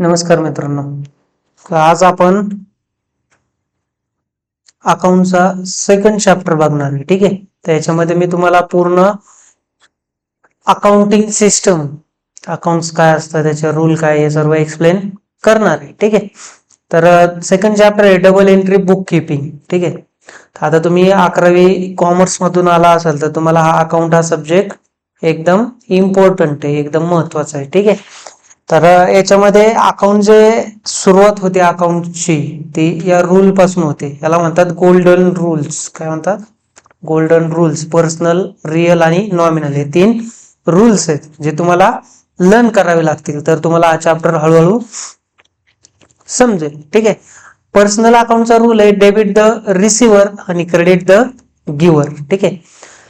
नमस्कार मित्रांनो. आज आपण अकाउंटचा सेकंड चॅप्टर बघणार आहे. ठीक आहे, तर याच्यामध्ये मी तुम्हाला पूर्ण अकाउंटिंग सिस्टम, अकाउंट्स काय असतं, त्याचे रूल काय, हे सर्व एक्सप्लेन करणार आहे. ठीक आहे, तर सेकंड चॅप्टर आहे डबल एंट्री बुक कीपिंग. ठीक आहे, आता तुम्ही 11वी कॉमर्स मधून आला असाल तर तुम्हाला हा अकाउंट हा सब्जेक्ट एकदम इम्पॉर्टंट आहे, एकदम महत्वाचा आहे. ठीक आहे, तर याच्यामध्ये अकाउंट जे सुरुवात होते अकाउंटची ती या रूल पासून होते. याला म्हणतात गोल्डन रूल्स. काय म्हणतात? Golden rules. पर्सनल, रिअल आणि नॉमिनल हे 3 रूल्स आहेत जे तुम्हाला लर्न करावे लागतील, तर तुम्हाला हा चॅप्टर हळूहळू समजेल. ठीक आहे, पर्सनल अकाउंटचा रूल आहे डेबिट द रिसिव्हर आणि क्रेडिट द गिव्हर. ठीक आहे,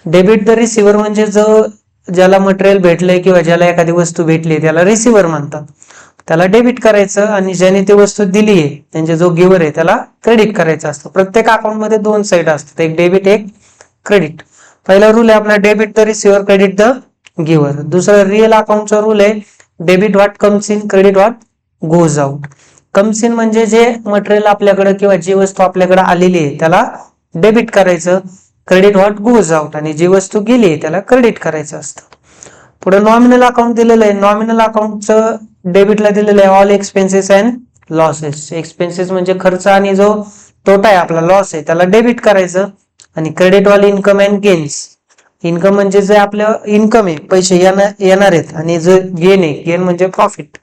डेबिट द रिसिव्हर म्हणजे जो ज्याला मटेरियल भेटलंय किंवा ज्याला एखादी वस्तू भेटली त्याला रिसिव्हर म्हणतात, त्याला डेबिट करायचं, आणि ज्याने ती वस्तू दिली आहे म्हणजे जो गिव्हर आहे त्याला क्रेडिट करायचं असतं. प्रत्येक अकाउंट मध्ये 2 साइड असतात, एक डेबिट एक क्रेडिट. पहिला रूल आहे आपला debit the receiver credit the giver. दुसरा रिअल अकाउंटचा रूल आहे debit what comes in credit what goes out. Comes in म्हणजे जे मटेरियल आपल्याकडे किंवा जी वस्तू आपल्याकडे आलेली आहे त्याला डेबिट करायचं, क्रेडिट व्हॉट गोज आउट, आणि जी वस्तू गेली आहे त्याला क्रेडिट करायचं असतं. पुढे नॉमिनल अकाउंट दिलेलं आहे. नॉमिनल अकाउंटचं डेबिटला दिलेलं आहे all expenses and losses. Expenses म्हणजे खर्च आणि जो तोटा आहे आपला लॉस आहे त्याला डेबिट करायचं, आणि credit all income and gains. Income म्हणजे जे आपलं इन्कम आहे, पैसे येणार आहेत, आणि जो गेन आहे, गेन म्हणजे प्रॉफिट,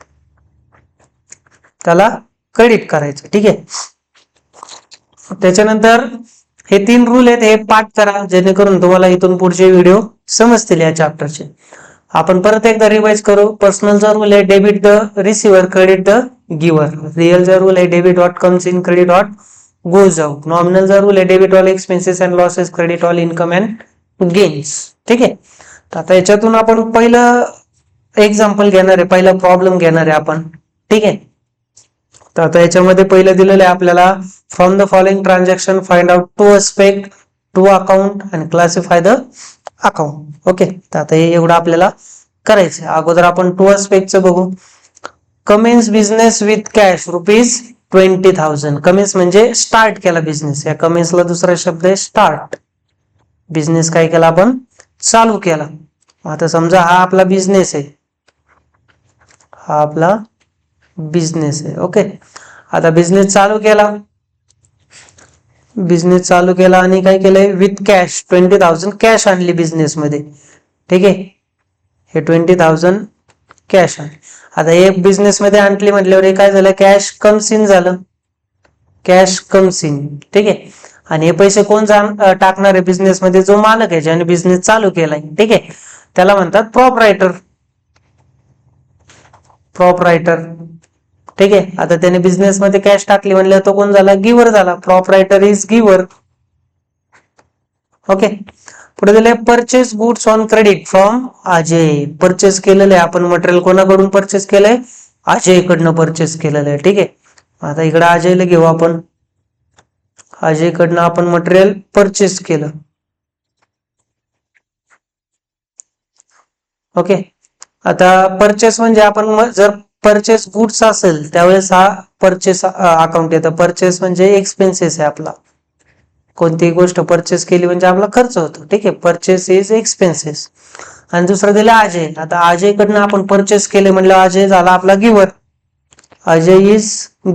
त्याला क्रेडिट करायचं. ठीक आहे, त्याच्यानंतर हे 3 रूल आहेत, हे पाठ करा जेणेकरून तुम्हाला इथून पुढचे व्हिडिओ समजतील या चॅप्टरचे. आपण परत एकदा रिवाइज करू. पर्सनलचा रूल आहे debit the receiver credit the giver. रिअलचा रूल आहे debit what comes in credit what goes out. नॉमिनलचा रूल आहे debit all expenses and losses credit all income and gains. ठीक आहे, तर आता याच्यातून आपण पहिलं एक्झाम्पल घेणार आहे, पहिला प्रॉब्लेम घेणार आहे आपण. ठीक आहे, तर आता याच्यामध्ये पहिलं दिलेलं आहे आपल्याला from the following transaction find out 2 aspect 2 account and classify the account. Okay, तर आता हे एवढं आपल्याला करायचं. अगोदर आपण 2 एस्पेक्टचं बघू. Cummins business with cash ₹20,000. Cummins म्हणजे स्टार्ट केला बिझनेस. या कमेन्सला दुसरा शब्द आहे स्टार्ट. बिझनेस काय केला आपण? चालू केला. आता समजा हा आपला बिझनेस आहे, हा आपला बिझनेस आहे. ओके, आता बिझनेस चालू केला, बिझनेस चालू केला आणि काय केलंय विथ कॅश 20,000 कॅश आणली बिझनेस मध्ये. ठीक आहे, हे 20,000 कॅश आहे. आता हे बिझनेस मध्ये आणली म्हटल्यावर हे काय झालं, कॅश कम्स इन झालं, कॅश कम्स इन. ठीक आहे, आणि हे पैसे कोण टाकणार आहे बिझनेस मध्ये? जो मालक आहे, ज्याने बिझनेस चालू केलाय. ठीक आहे, त्याला म्हणतात प्रॉपरायटर. प्रॉपरायटर. ठीक आहे, आता त्याने बिझनेस मध्ये कॅश टाकली म्हणल्यावर तो कोण झाला? गिव्हर झाला. Proprietor is giver. ओके, पुढे दिले purchase goods on credit from Ajay. Purchase केलेलं आहे आपण मटेरियल, कोणाकडून परचेस केलंय? अजयकडनं परचेस केलेलं आहे. ठीक आहे, आता इकडे अजयला घेऊ आपण. अजयकडनं आपण मटेरियल परचेस केलं. ओके, आता परचेस म्हणजे आपण जर परचेस गुड्स असेल त्यावेळेस हा परचेस अकाउंट येतं. परचेस म्हणजे एक्सपेन्सेस आहे आपला. कोणतीही गोष्ट परचेस केली म्हणजे आपला खर्च होतो. ठीक आहे, परचेस इज एक्सपेन्सेस. आणि दुसरं दिलं अजय. आता अजयकडनं आपण परचेस केले म्हणलं अजय झाला आपला गिव्हर. Ajay is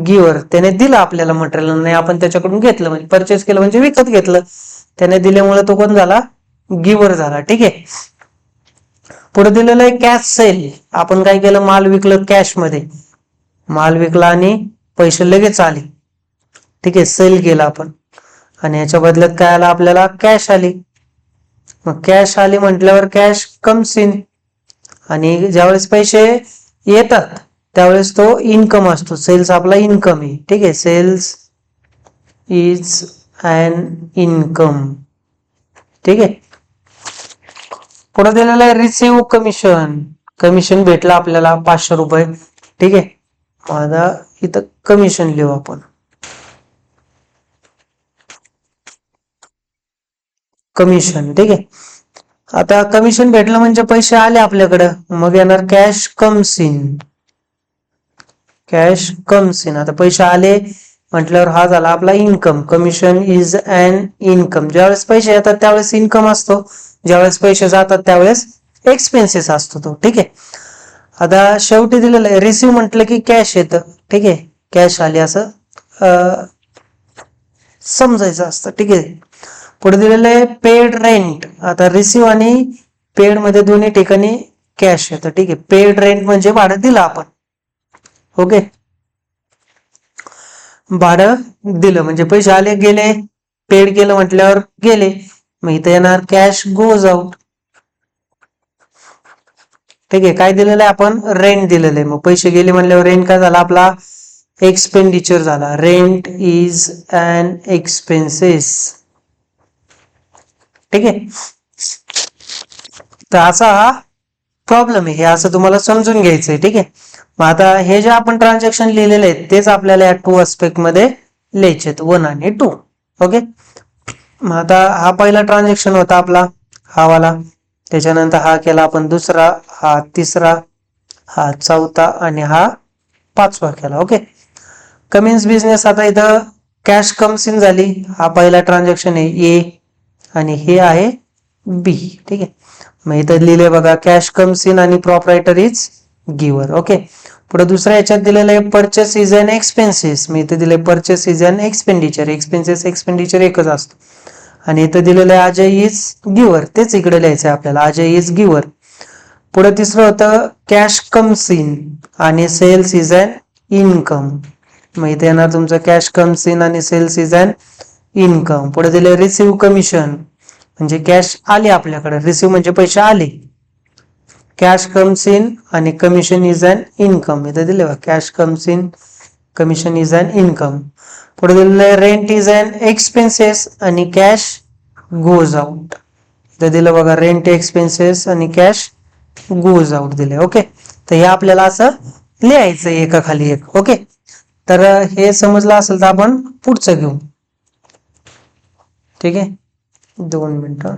giver. त्याने दिलं आपल्याला मटेरियल, नाही आपण त्याच्याकडून घेतलं, म्हणजे परचेस केलं म्हणजे विकत घेतलं. त्याने दिल्यामुळे तो कोण झाला? गिव्हर झाला. ठीक आहे, पुढे दिलेलं आहे कॅश सेल. आपण काय केलं? माल विकलं कॅश मध्ये. माल विकला आणि पैसे लगेच आले. ठीक आहे, सेल केला आपण, आणि याच्या बदल्यात काय आला आपल्याला? कॅश आली. मग कॅश आली म्हटल्यावर कॅश कम्स इन, आणि ज्यावेळेस पैसे येतात त्यावेळेस तो इन्कम असतो. सेल्स आपला इन्कम आहे. ठीक आहे, सेल्स इज अन इन्कम. ठीक आहे, पुढे दिलेलं आहे रिसिव्ह कमिशन. कमिशन भेटलं आपल्याला ₹500. ठीक आहे, माझा इथं कमिशन लिहू आपण. कमिशन. ठीक आहे, आता कमिशन भेटलं म्हणजे पैसे आले आपल्याकडं, मग येणार cash comes in. Cash comes in. आता पैसे आले म्हटल्यावर हा झाला आपला income. Commission is an income. ज्यावेळेस पैसे येतात त्यावेळेस इन्कम असतो, ज्यावेळेस पैसे जातात त्यावेळेस एक्सपेन्सेस असतो तो. ठीक आहे. आता शेवटी दिलेलं आहे रिसिव्ह म्हटलं की कॅश येतं. ठीक आहे, कॅश आली असं समजायचं असतं. ठीक आहे. पुढे दिलेलं आहे पेड रेंट. आता रिसिव्ह आणि पेड मध्ये दोन्ही ठिकाणी कॅश येतं. ठीक आहे. पेड रेंट म्हणजे भाडं दिलं आपण. ओके, भाडं दिलं म्हणजे पैसे आले गेले, पेड केलं म्हटल्यावर गेले. मग इथं येणार कॅश गोज आउट. ठीक आहे. काय दिलेलं आहे आपण? रेंट दिलेलं आहे. मग पैसे गेले म्हणल्यावर रेंट काय झाला आपला? एक्सपेंडिचर झाला. Rent is an expenses. ठीक आहे. तर असा हा प्रॉब्लेम आहे. हे असं तुम्हाला समजून घ्यायचंय. ठीक आहे. मग आता हे जे आपण ट्रान्झॅक्शन लिहिलेले आहेत तेच आपल्याला या टू अस्पेक्ट मध्ये लिहायचे आहेत, 1 आणि 2. ओके. मग आता हा पहिला ट्रान्झॅक्शन होता आपला, हा वाला. त्याच्यानंतर हा केला आपण दुसरा, हा तिसरा, हा चौथा आणि हा पाचवा केला. ओके. Cummins business. आता इथं कॅश कम्स इन झाली. हा पहिला ट्रान्झॅक्शन आहे ए आणि हे आहे बी. ठीक आहे. मग इथं लिहिले बघा कॅश कम्स इन आणि प्रॉपरायटर इज गिव्हर. ओके. पुढे दुसऱ्या याच्यात दिलेलं आहे परचेस इज अन एक्सपेन्सेस. मी इथे दिले purchase is an expenditure. Expenses expenditure एकच असतो. आणि इथं दिलेलं आहे अजय इज गिव्हर. तेच इकडे लिहायचं आहे आपल्याला, अजय इज गिव्हर. पुढे तिसरं होतं कॅश कम्स इन आणि सेल्स इज अन इन्कम. मग इथे येणार तुमचं कॅश कम्स इन आणि सेल्स इज अन इन्कम. पुढे दिले रिसिव्ह कमिशन म्हणजे कॅश आले आपल्याकडे, रिसिव्ह म्हणजे पैसे आले. कॅश कम्स इन आणि कमिशन इज अन इन्कम. इथे दिले बघा cash comes in, commission is an income. पुढे दिलेलं आहे रेंट इज अन एक्सपेन्सेस आणि कॅश गोज आउट. इथे दिलं बघा रेंट एक्सपेन्सेस आणि कॅश गोज आउट दिले. ओके. तर हे आपल्याला असं लिहायचं एका खाली एक. ओके. तर हे समजलं असेल तर आपण पुढचं घेऊ. ठीक आहे, 2 मिनिटं.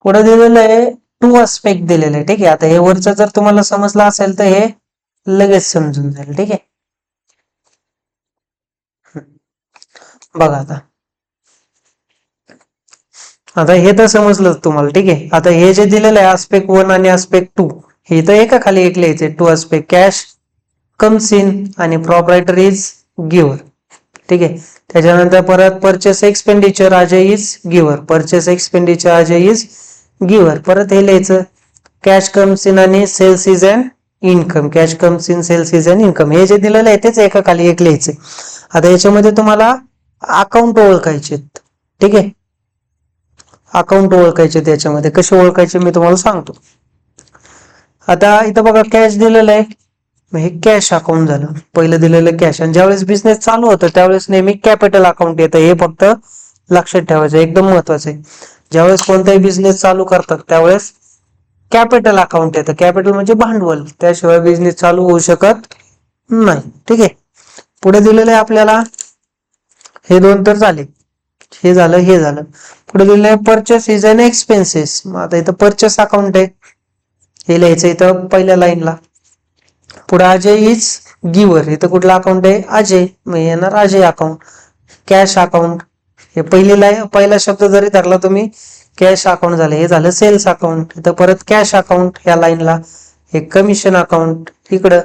पुढे दिलेलं आहे टू अस्पेक्ट दिलेलं आहे. ठीक आहे. आता हे वरचं जर तुम्हाला समजलं असेल तर हे लगेच समजून जाईल. ठीक आहे. बघा आता हे तर समजलं तुम्हाला. ठीक आहे. आता हे जे दिलेलं आहे अस्पेक्ट 1 आणि अस्पेक्ट 2, हे तर एका खाली एक लिहायचे. Two aspect cash comes in आणि प्रॉपरायटर इज गिव्हर. ठीक आहे. त्याच्यानंतर परत purchase expenditure Ajay is giver. Purchase expenditure Ajay is giver. परत हे लिहायचं कॅश कम्स इन आणि sales is an income. Cash comes in sales is an income. हे जे दिलेलं आहे तेच एका खाली एक लिहायचं. आता याच्यामध्ये तुम्हाला अकाउंट ओळखायचे. ठीक आहे. अकाउंट ओळखायचे. त्याच्यामध्ये कसे ओळखायचे मी तुम्हाला सांगतो. आता इथं बघा कॅश दिलेलं आहे, हे कॅश अकाउंट झालं. पहिलं दिलेलं कॅश. आणि ज्यावेळेस बिझनेस चालू होतं त्यावेळेस नेहमी कॅपिटल अकाउंट येतं. हे फक्त लक्षात ठेवायचं, एकदम महत्वाचं आहे. ज्यावेळेस कोणताही बिझनेस चालू करतात त्यावेळेस कॅपिटल अकाउंट येतं. कॅपिटल म्हणजे भांडवल, त्याशिवाय बिझनेस चालू होऊ शकत नाही. ठीक आहे. पुढे दिलेलं आहे आपल्याला हे 2 तर झाले, हे झालं, हे झालं. पुढे दिलेलं आहे परचेस इज अन एक्सपेन्सेस. मग आता इथं परचेस अकाउंट आहे, हे लिहायचं इथं पहिल्या लाईनला. पुढे अजय इज गिव्हर. इथं कुठला अकाउंट आहे? अजय. मग येणार अजय अकाउंट. कॅश अकाउंट, हे पहिला शब्द जरी धरला तुम्ही कॅश अकाउंट झालं. हे झालं सेल्स अकाउंट. इथं परत कॅश अकाउंट या लाईनला. हे कमिशन अकाउंट इकडं,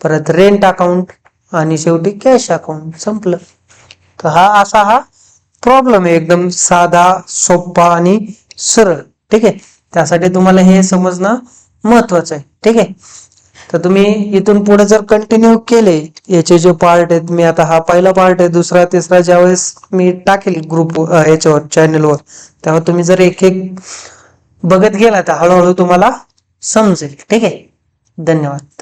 परत रेंट अकाउंट आणि शेवटी कॅश अकाउंट. संपलं. तर हा प्रॉब्लेम आहे, एकदम साधा, सोपा आणि सरळ. ठीक आहे. त्यासाठी तुम्हाला हे समजणं महत्वाचं आहे. ठीक आहे. तर तुम्ही इथून पुढे जर कंटिन्यू केले याचे जे पार्ट आहेत, मी आता हा पहिला पार्ट आहे, दुसरा तिसरा ज्यावेळेस मी टाकेल ग्रुप याच्यावर चॅनलवर, तेव्हा तुम्ही जर एक एक बघत गेला तर हळूहळू तुम्हाला समजेल. ठीक आहे. धन्यवाद.